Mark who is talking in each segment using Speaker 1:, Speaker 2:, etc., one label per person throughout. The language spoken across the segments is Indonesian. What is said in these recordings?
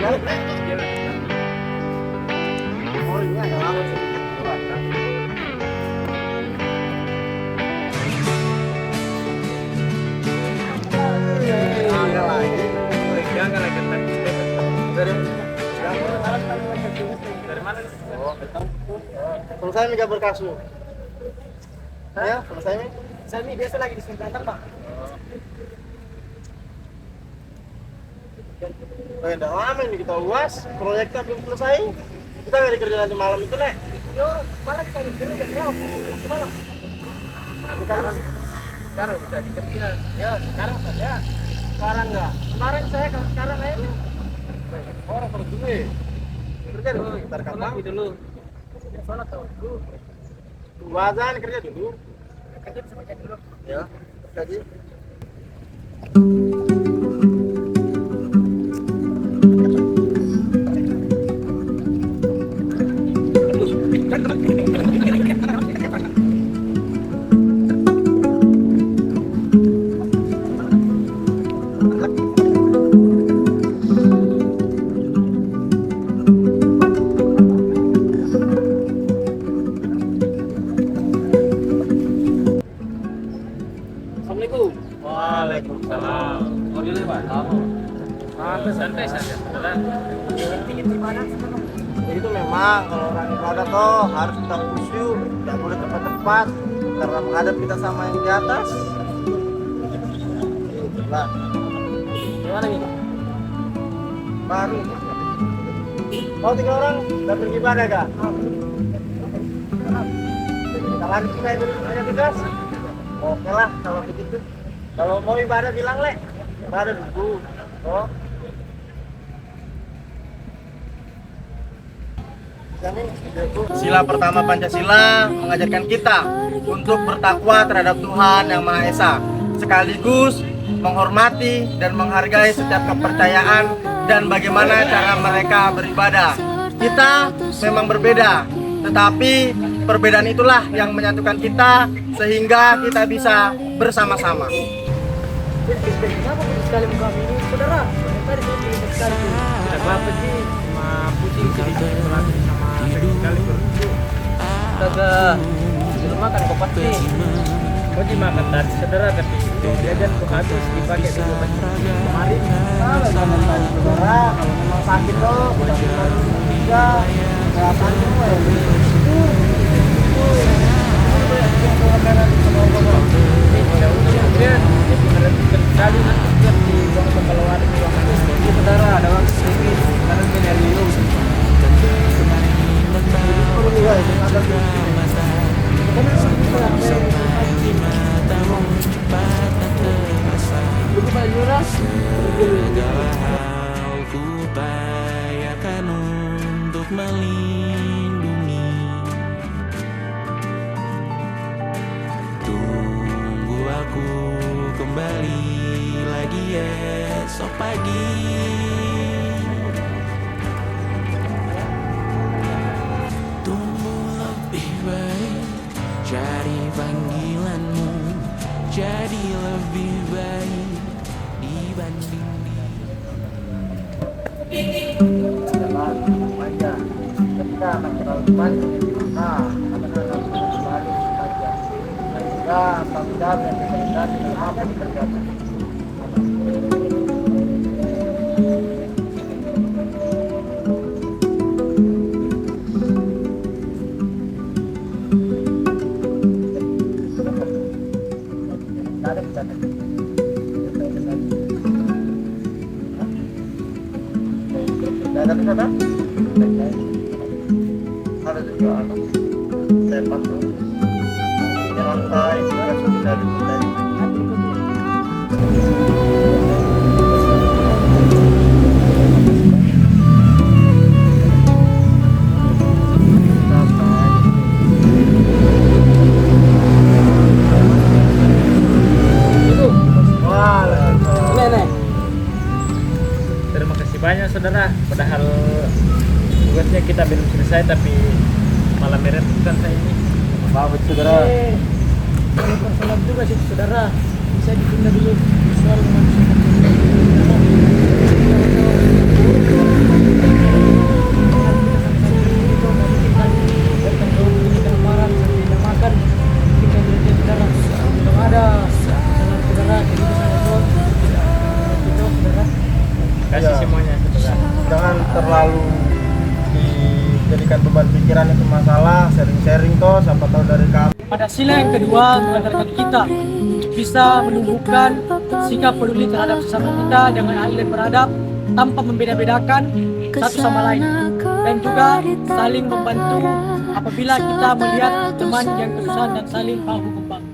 Speaker 1: Oh ini agak lama sih. Agak lagi.
Speaker 2: Jangan lagi dari mana?
Speaker 1: Oh, selesai nih kabar kasu. Ya, selesai nih.
Speaker 2: Saya ini biasa lagi di Sundan, Pak.
Speaker 1: Oh, udah lama nih kita uas, proyeknya belum selesai. Kita nggak ada kerja nanti malam itu, Nek.
Speaker 2: Yo, malah kita disuruh jam berapa? Semalam. Sekarang bisa dikerja. Ya, sekarang saja. Sekarang enggak. Kemarin saya kalau sekarang aja.
Speaker 1: Orang perlu dulu ya. Kerja dulu, kita rekam
Speaker 2: Lagi dulu. Sholat tahu dulu.
Speaker 1: Tunggu azan kerja dulu.
Speaker 2: Kerja bisa baca dulu.
Speaker 1: Ya, jadi.
Speaker 2: Assalamualaikum.
Speaker 3: Waalaikumsalam. Mau dulu Pak?
Speaker 2: Santai saja. Ingin gimana sekarang?
Speaker 1: Ya itu memang kalau orang ibadah toh harus tetap khusyuk, tidak boleh tepat-tepat karena menghadap kita sama yang di atas. Lah,
Speaker 2: Gimana nih?
Speaker 1: baru. Oh 3 orang udah pergi ibadah kak? Kita lanjut kita itu punya tugas. Oke lah kalau begitu. Kalau mau ibadah bilang Le, ibadah dulu. Oh. Sila pertama Pancasila mengajarkan kita untuk bertakwa terhadap Tuhan Yang Maha Esa, sekaligus menghormati dan menghargai setiap kepercayaan dan bagaimana cara mereka beribadah. Kita memang berbeda, tetapi perbedaan itulah yang menyatukan kita sehingga kita bisa bersama-sama.
Speaker 2: Kenapa sekali muka ini, saudara? Tadi saya cerita sekali tuh. Tidak apa sih, cuma pusing sedikit pelatih sama sekali berdua. Kagak, belum makan kok pasti. Kau dimakan tadi, saudara, tapi jajan kok habis dipakai dulu kemarin.
Speaker 1: Kalau jangan tanya saudara, kalau memang sakit tuh, kita bisa juga kesehatan semua ya.
Speaker 2: Tidak usah kemudian, jadi merenungkan sekali nanti biar dibuang ke keluar di ruangan. Ini saudara, ada waktu sedikit, karena ini dari dulu.
Speaker 4: Segala hal kupayakan untuk melindungi. Tunggu aku kembali lagi esok pagi. Tumbuh lebih baik, cari panggilanmu, jadi lebih baik dibanding
Speaker 1: Jalan aja. Ketika akan terlalu panjang, nah akan terlalu panjang. Sehingga tanggung jawab yang diberikan tidak mampu dikerjakan. Ada bercanda. Ada bercanda? Ada juga sepak lantai juga sudah dimulai.
Speaker 2: Terima kasih banyak saudara, padahal tugasnya kita belum selesai tapi malah merepotkan saya ini.
Speaker 1: Maaf saudara.
Speaker 2: Salam juga sih saudara, bisa ditunda dulu soal
Speaker 1: terlalu dijadikan beban pikiran itu masalah, sharing-sharing toh, siapa tahu dari kami.
Speaker 2: Pada sila yang kedua mengajarkan kita bisa menumbuhkan sikap peduli terhadap sesama kita dengan adil dan beradab tanpa membeda-bedakan satu sama lain, dan juga saling membantu apabila kita melihat teman yang kesusahan dan saling bahu membahu.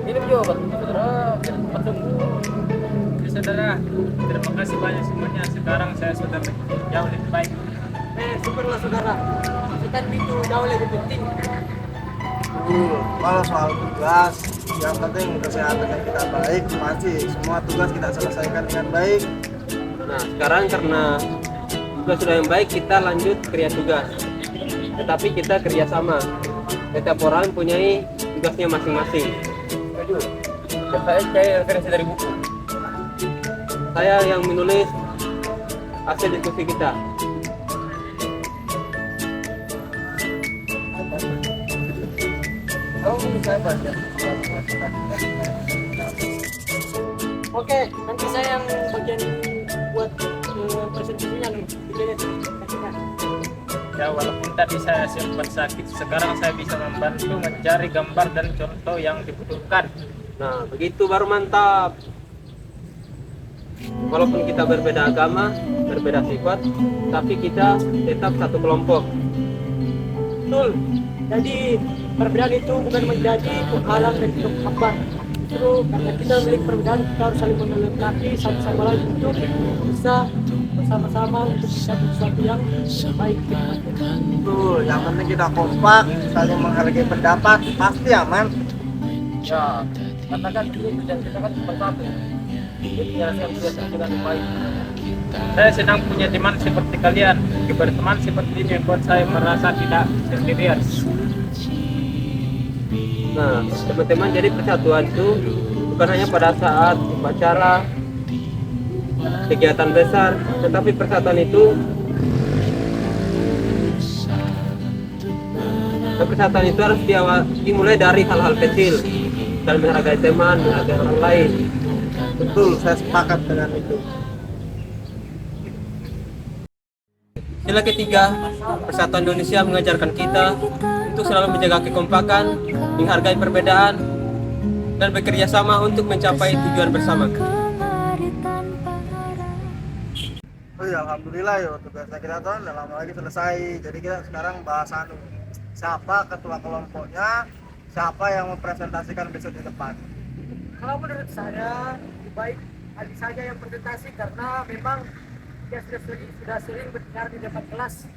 Speaker 3: Minum juga, Pak. Saudara, cepat sembuh. Ya, saudara, terima kasih banyak semuanya. Sekarang saya sudah jauh lebih baik.
Speaker 2: Syukurlah saudara, kan itu jauh lebih penting.
Speaker 1: Kalau soal tugas, yang penting kesehatan yang kita baik, pasti semua tugas kita selesaikan dengan baik.
Speaker 5: Nah, sekarang karena tugas sudah yang baik, kita lanjut kerja tugas. Tetapi kita kerjasama. Setiap orang mempunyai tugasnya masing-masing.
Speaker 3: Saya referensi dari buku.
Speaker 5: Saya yang menulis hasil diskusi kita.
Speaker 2: Oke, nanti saya yang bagian buat presentasinya nih.
Speaker 3: Ya, walaupun tadi saya sempat sakit, sekarang saya bisa membantu mencari gambar dan contoh yang dibutuhkan.
Speaker 5: Nah, begitu baru mantap. Walaupun kita berbeda agama, berbeda sifat, tapi kita tetap satu kelompok.
Speaker 2: Betul. Jadi perbedaan itu bukan menjadi penghalang dan penghambat. Justru karena kita memiliki perbedaan, kita harus saling melengkapi satu sama lain untuk bisa bersama-sama untuk bisa sesuatu yang baik.
Speaker 1: Betul, yang penting kita kompak, saling menghargai pendapat, pasti aman.
Speaker 3: Ya, karena kan ini dan kita kan cuma satu. Jadi yang tugas dengan baik. Saya senang punya teman seperti kalian. Berteman seperti ini membuat saya merasa tidak sendirian.
Speaker 5: Nah, teman-teman, jadi persatuan itu bukan hanya pada saat upacara, kegiatan besar, tetapi persatuan itu harus dimulai dari hal-hal kecil, dan menghargai teman, menghargai orang lain.
Speaker 1: Betul, saya sepakat dengan itu.
Speaker 5: Sila ketiga, Persatuan Indonesia mengajarkan kita untuk selalu menjaga kekompakan, menghargai perbedaan, dan bekerja sama untuk mencapai tujuan bersama.
Speaker 1: Oh iya, alhamdulillah ya, tugasnya kita tuh udah lama lagi selesai. Jadi kita sekarang bahas siapa ketua kelompoknya, siapa yang mempresentasikan besok di depan.
Speaker 2: Kalau menurut saya lebih baik adik saja yang presentasi karena memang dia sudah sering berbicara di depan kelas.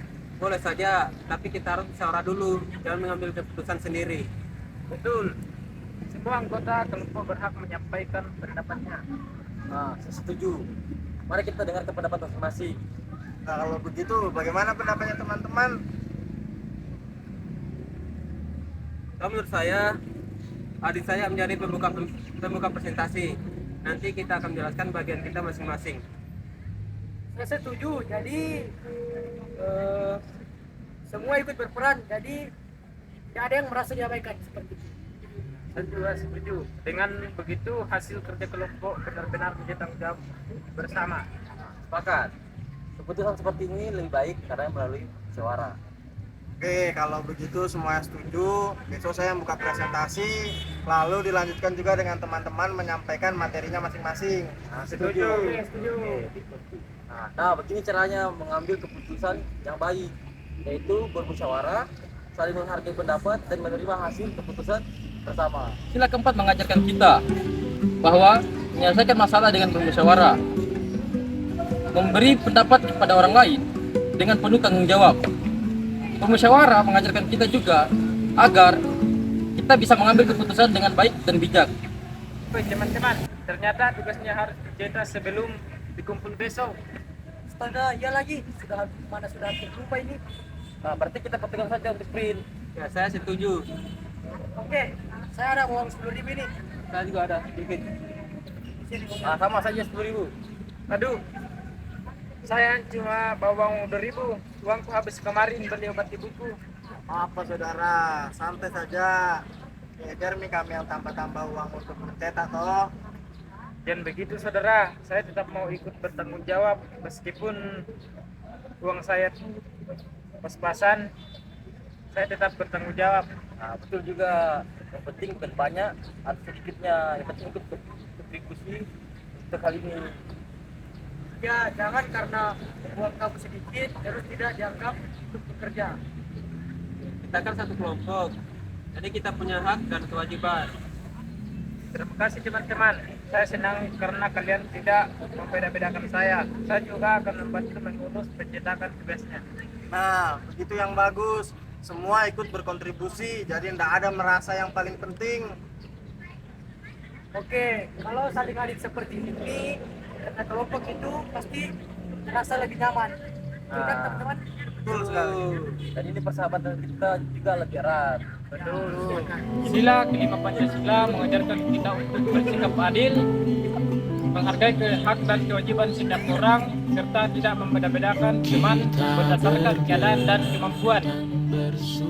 Speaker 5: Boleh saja, tapi kita harus musyawarah dulu, jangan mengambil keputusan sendiri.
Speaker 3: Betul. Semua anggota kelompok berhak menyampaikan pendapatnya.
Speaker 2: Nah, saya setuju. Mari kita dengarkan pendapat masing-masing.
Speaker 1: Nah, kalau begitu bagaimana pendapatnya teman-teman?
Speaker 5: Kalau menurut saya, adik saya menjadi pembuka presentasi. Nanti kita akan menjelaskan bagian kita masing-masing.
Speaker 2: Saya setuju. Jadi semua ikut berperan. Jadi tidak ada yang merasa diabaikan seperti itu.
Speaker 3: Saya juga setuju. Dengan begitu hasil kerja kelompok benar-benar menjadi tanggung jawab bersama.
Speaker 2: Sepakat. Keputusan seperti ini lebih baik karena melalui musyawarah.
Speaker 1: Oke, kalau begitu semuanya setuju. Besok saya buka presentasi, lalu dilanjutkan juga dengan teman-teman menyampaikan materinya masing-masing. Nah, setuju.
Speaker 3: Setuju.
Speaker 2: Nah, begini caranya mengambil keputusan yang baik, yaitu bermusyawarah, saling menghargai pendapat, dan menerima hasil keputusan bersama.
Speaker 6: Sila keempat mengajarkan kita bahwa menyelesaikan masalah dengan bermusyawarah, memberi pendapat kepada orang lain dengan penuh tanggung jawab. Bermusyawarah mengajarkan kita juga agar kita bisa mengambil keputusan dengan baik dan bijak.
Speaker 3: Baik teman-teman, ternyata tugasnya harus dicetak sebelum dikumpul besok.
Speaker 2: Astaga, iya lagi. Sudah terlupa ini.
Speaker 6: Nah, berarti kita pegang saja untuk sprint.
Speaker 5: Ya, saya setuju.
Speaker 2: Oke, saya ada uang 10.000 ini.
Speaker 5: Saya juga ada sedikit.
Speaker 6: Nah, sama saja 10.000.
Speaker 3: Aduh, saya cuma bawa uang 2.000. Uangku habis kemarin beli obat ibuku.
Speaker 1: Apa saudara, santai saja. Biar kami yang tambah-tambah uang untuk mencetak toh.
Speaker 3: Dan begitu saudara, saya tetap mau ikut bertanggung jawab meskipun uang saya pas-pasan, saya tetap bertanggung jawab.
Speaker 2: Nah, betul juga. Yang penting bukan banyak atau sedikitnya, yang penting ikut kontribusi untuk hal ini.
Speaker 3: Ya, jangan karena uang kamu sedikit terus tidak dianggap untuk bekerja.
Speaker 5: Kita kan satu kelompok, jadi kita punya hak dan kewajiban.
Speaker 3: Terima kasih teman-teman. Saya senang karena kalian tidak membeda-bedakan saya. Saya juga akan membantu mengurus pencetakan tugasnya.
Speaker 1: Nah, begitu yang bagus. Semua ikut berkontribusi, jadi tidak ada merasa yang paling penting.
Speaker 2: Oke, kalau saling adil seperti ini, karena kelompok itu pasti merasa lebih nyaman. Betul kan teman-teman?
Speaker 1: Betul sekali.
Speaker 2: Dan ini persahabatan kita juga lebih erat.
Speaker 3: Betul. Sila kelima Pancasila mengajarkan kita untuk bersikap adil, menghargai hak dan kewajiban setiap orang, serta tidak membeda-bedakan teman berdasarkan keadaan dan kemampuan.
Speaker 4: bersuara.